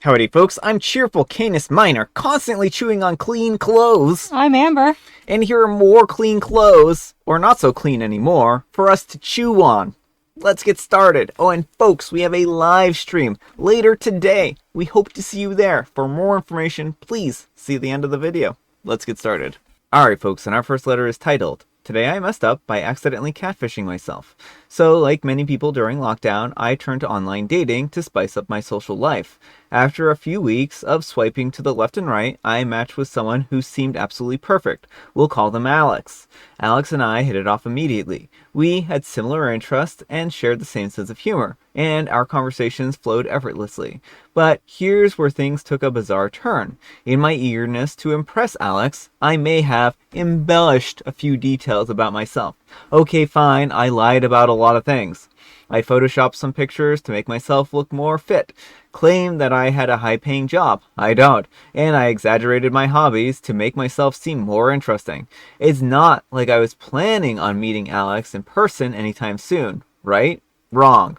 Howdy folks, I'm Cheerful Canis Minor, constantly chewing on clean clothes. I'm Amber. And here are more clean clothes, or not so clean anymore, for us to chew on. Let's get started. Oh, and folks, we have a live stream later today. We hope to see you there. For more information, please see the end of the video. Let's get started. Alright folks, and our first letter is titled, Today I messed up by accidentally catfishing myself. So, like many people during lockdown, I turned to online dating to spice up my social life. After a few weeks of swiping to the left and right, I matched with someone who seemed absolutely perfect. We'll call them Alex. Alex and I hit it off immediately. We had similar interests and shared the same sense of humor, and our conversations flowed effortlessly. But here's where things took a bizarre turn. In my eagerness to impress Alex, I may have embellished a few details about myself. Okay, fine, I lied about a lot of things. I photoshopped some pictures to make myself look more fit, claimed that I had a high-paying job. I don't. And I exaggerated my hobbies to make myself seem more interesting. It's not like I was planning on meeting Alex in person anytime soon, right? Wrong.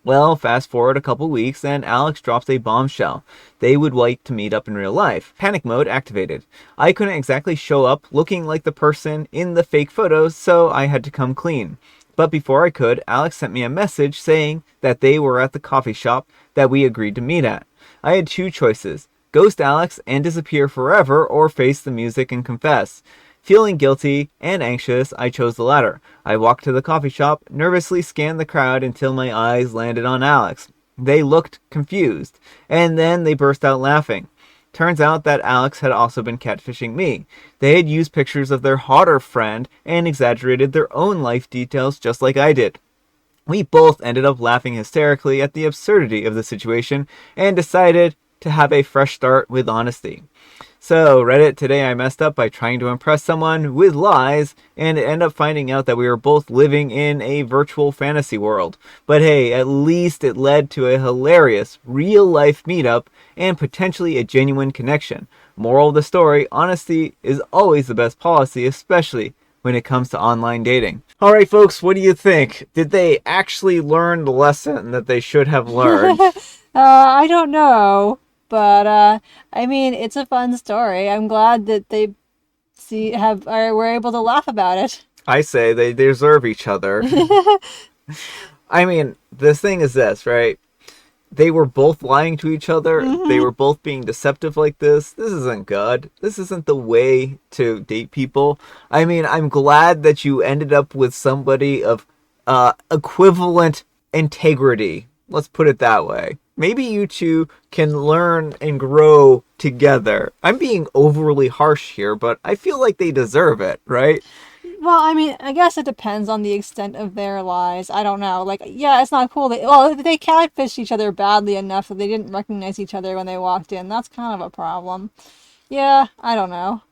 Well, fast forward a couple weeks and Alex drops a bombshell. They would like to meet up in real life. Panic mode activated. I couldn't exactly show up looking like the person in the fake photos, so I had to come clean. But before I could, Alex sent me a message saying that they were at the coffee shop that we agreed to meet at. I had two choices: ghost Alex and disappear forever, or face the music and confess. Feeling guilty and anxious, I chose the latter. I walked to the coffee shop, nervously scanned the crowd until my eyes landed on Alex. They looked confused, and then they burst out laughing. Turns out that Alex had also been catfishing me. They had used pictures of their hotter friend and exaggerated their own life details just like I did. We both ended up laughing hysterically at the absurdity of the situation and decided to have a fresh start with honesty. So, Reddit, today I messed up by trying to impress someone with lies and end up finding out that we were both living in a virtual fantasy world. But hey, at least it led to a hilarious real-life meetup and potentially a genuine connection. Moral of the story, honesty is always the best policy, especially when it comes to online dating. Alright folks, what do you think? Did they actually learn the lesson that they should have learned? I don't know, but I mean, it's a fun story. I'm glad that they were able to laugh about it. I say they deserve each other. I mean, the thing is this, right? They were both lying to each other. Mm-hmm. They were both being deceptive like this. This isn't good. This isn't the way to date people. I mean, I'm glad that you ended up with somebody of equivalent integrity. Let's put it that way. Maybe you two can learn and grow together. I'm being overly harsh here, but I feel like they deserve it, right? Well, I mean, I guess it depends on the extent of their lies. I don't know. Like, yeah, it's not cool. They catfished each other badly enough that they didn't recognize each other when they walked in. That's kind of a problem. Yeah, I don't know.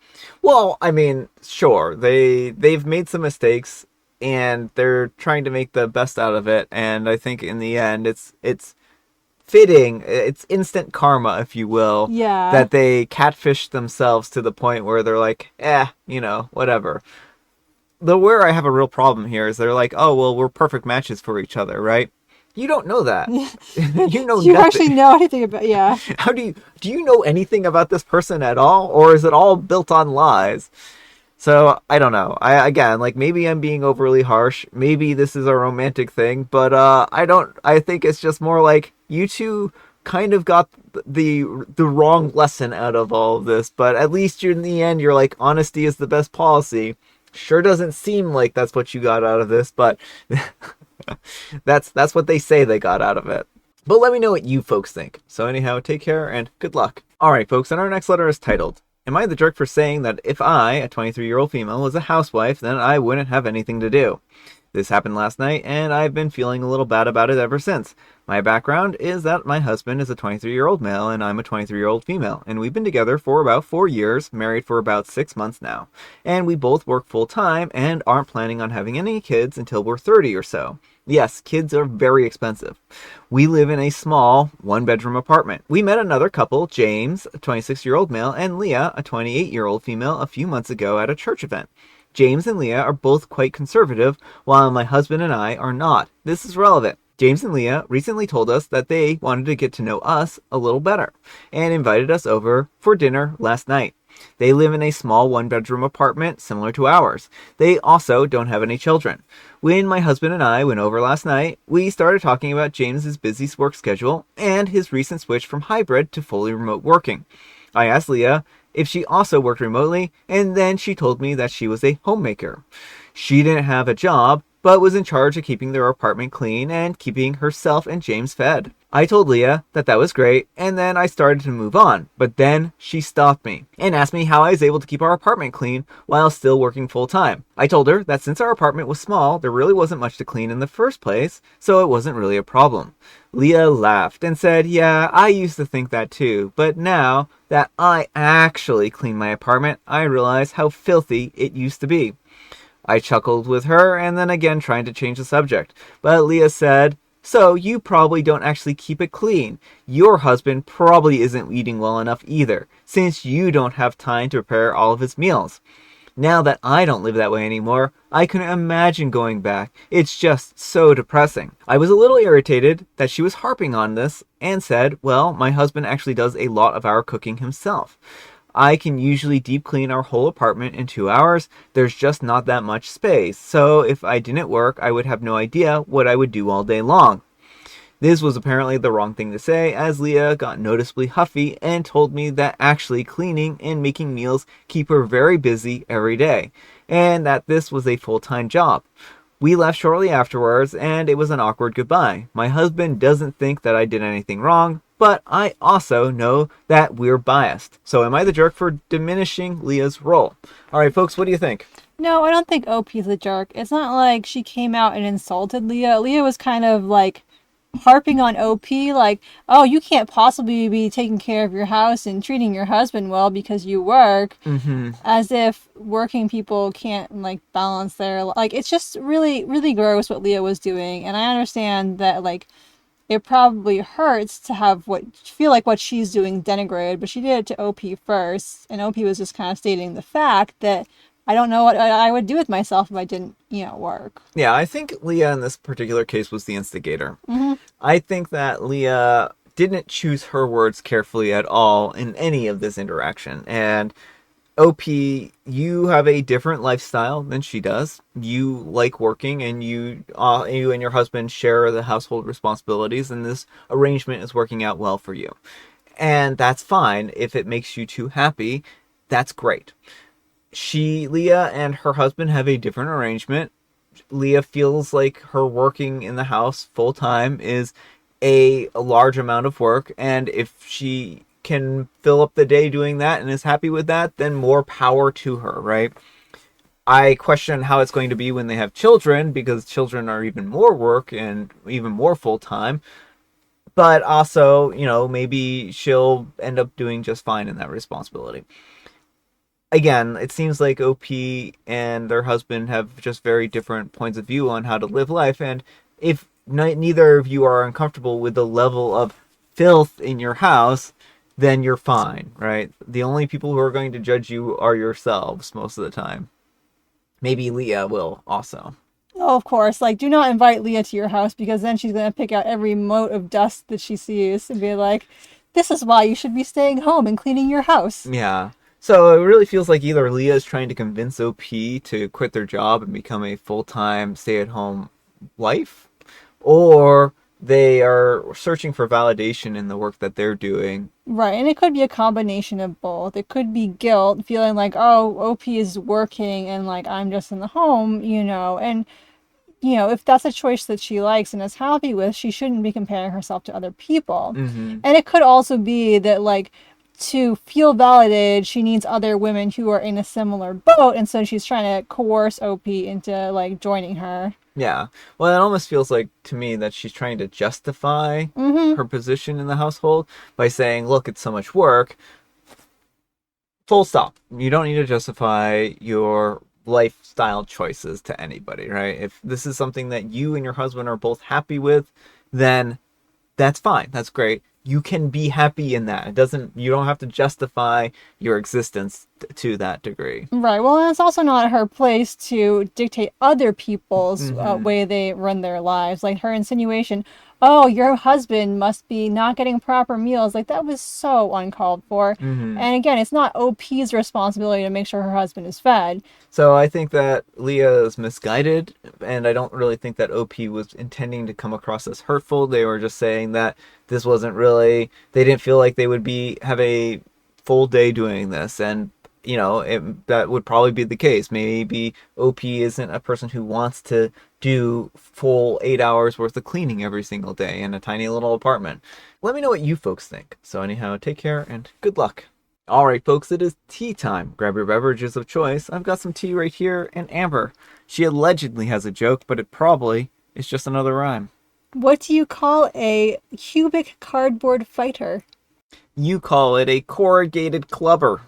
Well, I mean, sure. They've made some mistakes, and they're trying to make the best out of it. And I think in the end, it's fitting, it's instant karma, if you will, that they catfish themselves to the point where they're like, whatever. Where I have a real problem here is they're like, oh, well, we're perfect matches for each other, right? You don't know that. You know you nothing. Actually know anything about, yeah. How do you know anything about this person at all? Or is it all built on lies? So, I don't know. Maybe I'm being overly harsh. Maybe this is a romantic thing, but I think it's just more like you two kind of got the wrong lesson out of all of this, but at least in the end, you're like, honesty is the best policy. Sure doesn't seem like that's what you got out of this, but that's what they say they got out of it. But let me know what you folks think. So anyhow, take care and good luck. Alright folks, and our next letter is titled, Am I the jerk for saying that if I, a 23-year-old female, was a housewife, then I wouldn't have anything to do? This happened last night, and I've been feeling a little bad about it ever since. My background is that my husband is a 23-year-old male, and I'm a 23-year-old female, and we've been together for about 4 years, married for about 6 months now. And we both work full-time, and aren't planning on having any kids until we're 30 or so. Yes, kids are very expensive. We live in a small, one-bedroom apartment. We met another couple, James, a 26-year-old male, and Leah, a 28-year-old female, a few months ago at a church event. James and Leah are both quite conservative, while my husband and I are not. This is relevant. James and Leah recently told us that they wanted to get to know us a little better and invited us over for dinner last night. They live in a small one-bedroom apartment similar to ours. They also don't have any children. When my husband and I went over last night, we started talking about James's busy work schedule and his recent switch from hybrid to fully remote working. I asked Leah if she also worked remotely, and then she told me that she was a homemaker. She didn't have a job, but was in charge of keeping their apartment clean and keeping herself and James fed. I told Leah that that was great, and then I started to move on, but then she stopped me and asked me how I was able to keep our apartment clean while still working full time. I told her that since our apartment was small, there really wasn't much to clean in the first place, so it wasn't really a problem. Leah laughed and said, yeah, I used to think that too, but now that I actually clean my apartment, I realize how filthy it used to be. I chuckled with her and then again trying to change the subject, but Leah said, so you probably don't actually keep it clean. Your husband probably isn't eating well enough either, since you don't have time to prepare all of his meals. Now that I don't live that way anymore, I couldn't imagine going back. It's just so depressing. I was a little irritated that she was harping on this and said, well, my husband actually does a lot of our cooking himself. I can usually deep clean our whole apartment in 2 hours. There's just not that much space. So if I didn't work, I would have no idea what I would do all day long. This was apparently the wrong thing to say, as Leah got noticeably huffy and told me that actually cleaning and making meals keep her very busy every day, and that this was a full-time job. We left shortly afterwards, and it was an awkward goodbye. My husband doesn't think that I did anything wrong, but I also know that we're biased. So am I the jerk for diminishing Leah's role? All right, folks, what do you think? No, I don't think OP's a jerk. It's not like she came out and insulted Leah. Leah was kind of like harping on OP, like, oh, you can't possibly be taking care of your house and treating your husband well because you work. As if working people can't like balance their, like, it's just really, really gross what Leah was doing. And I understand that, like, it probably hurts to have feel like what she's doing denigrated, but she did it to OP first, and OP was just kind of stating the fact that I don't know what I would do with myself if I didn't, work. Yeah, I think Leah in this particular case was the instigator. I think that Leah didn't choose her words carefully at all in any of this interaction, and OP, you have a different lifestyle than she does. You like working, and you and your husband share the household responsibilities, and this arrangement is working out well for you. And that's fine. If it makes you two happy, that's great. Leah and her husband have a different arrangement. Leah feels like her working in the house full time is a large amount of work, and if she can fill up the day doing that and is happy with that, then more power to her, right? I question how it's going to be when they have children, because children are even more work and even more full-time. But also, maybe she'll end up doing just fine in that responsibility. Again, it seems like OP and their husband have just very different points of view on how to live life, and if neither of you are uncomfortable with the level of filth in your house, then you're fine, right? The only people who are going to judge you are yourselves most of the time. Maybe Leah will also. Oh, of course. Like, do not invite Leah to your house, because then she's going to pick out every mote of dust that she sees and be like, this is why you should be staying home and cleaning your house. Yeah. So it really feels like either Leah is trying to convince OP to quit their job and become a full-time stay-at-home wife, or they are searching for validation in the work that they're doing. Right, and it could be a combination of both. It could be guilt, feeling like, oh, OP is working and, like, I'm just in the home, and, if that's a choice that she likes and is happy with, she shouldn't be comparing herself to other people. And it could also be that, like, to feel validated, she needs other women who are in a similar boat, and so she's trying to coerce OP into, like, joining her. Yeah. Well, it almost feels like to me that she's trying to justify her position in the household by saying, look, it's so much work. Full stop. You don't need to justify your lifestyle choices to anybody, right? If this is something that you and your husband are both happy with, then that's fine. That's great. you can be happy in that. You don't have to justify your existence to that degree. Right. Well, and it's also not her place to dictate other people's Mm-hmm. way they run their lives. Like her insinuation, oh, your husband must be not getting proper meals. Like that was so uncalled for. Mm-hmm. And again, it's not OP's responsibility to make sure her husband is fed. So I think that Leah is misguided, and I don't really think that OP was intending to come across as hurtful. They were just saying that this wasn't really, they didn't feel like they would have a full day doing this, and that would probably be the case. Maybe OP isn't a person who wants to do full 8 hours worth of cleaning every single day in a tiny little apartment. Let me know what you folks think. So anyhow, take care and good luck. All right, folks, it is tea time. Grab your beverages of choice. I've got some tea right here, and Amber. She allegedly has a joke, but it probably is just another rhyme. What do you call a cubic cardboard fighter? You call it a corrugated clubber.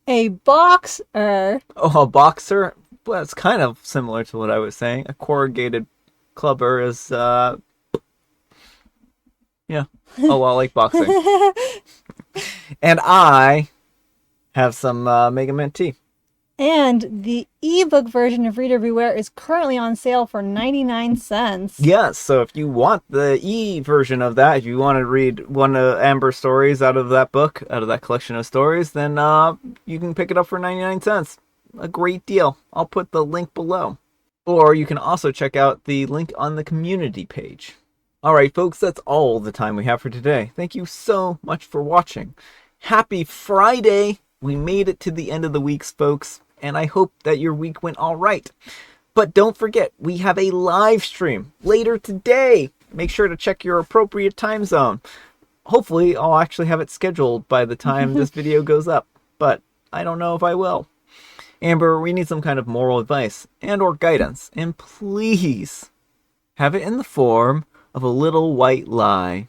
A boxer. Oh, a boxer? Well, it's kind of similar to what I was saying. A corrugated clubber is, yeah, a lot like boxing. And I have some Mega Mint tea. And the ebook version of Reader Beware is currently on sale for 99 cents. Yes, so if you want the version of that, if you want to read one of Amber's stories out of that book, out of that collection of stories, then you can pick it up for 99 cents. A great deal. I'll put the link below. Or you can also check out the link on the community page. Alright folks, that's all the time we have for today. Thank you so much for watching. Happy Friday! We made it to the end of the week, folks, and I hope that your week went alright. But don't forget, we have a live stream later today. Make sure to check your appropriate time zone. Hopefully, I'll actually have it scheduled by the time this video goes up, but I don't know if I will. Amber, we need some kind of moral advice and or guidance, and please have it in the form of a little white lie.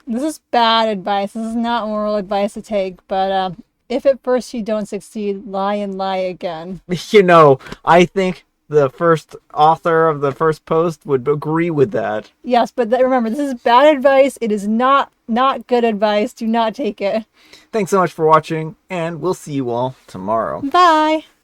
This is bad advice. This is not moral advice to take, but if at first you don't succeed, lie and lie again. I think the first author of the first post would agree with that. Yes, but remember, this is bad advice. It is not good advice. Do not take it. Thanks so much for watching, and we'll see you all tomorrow. Bye!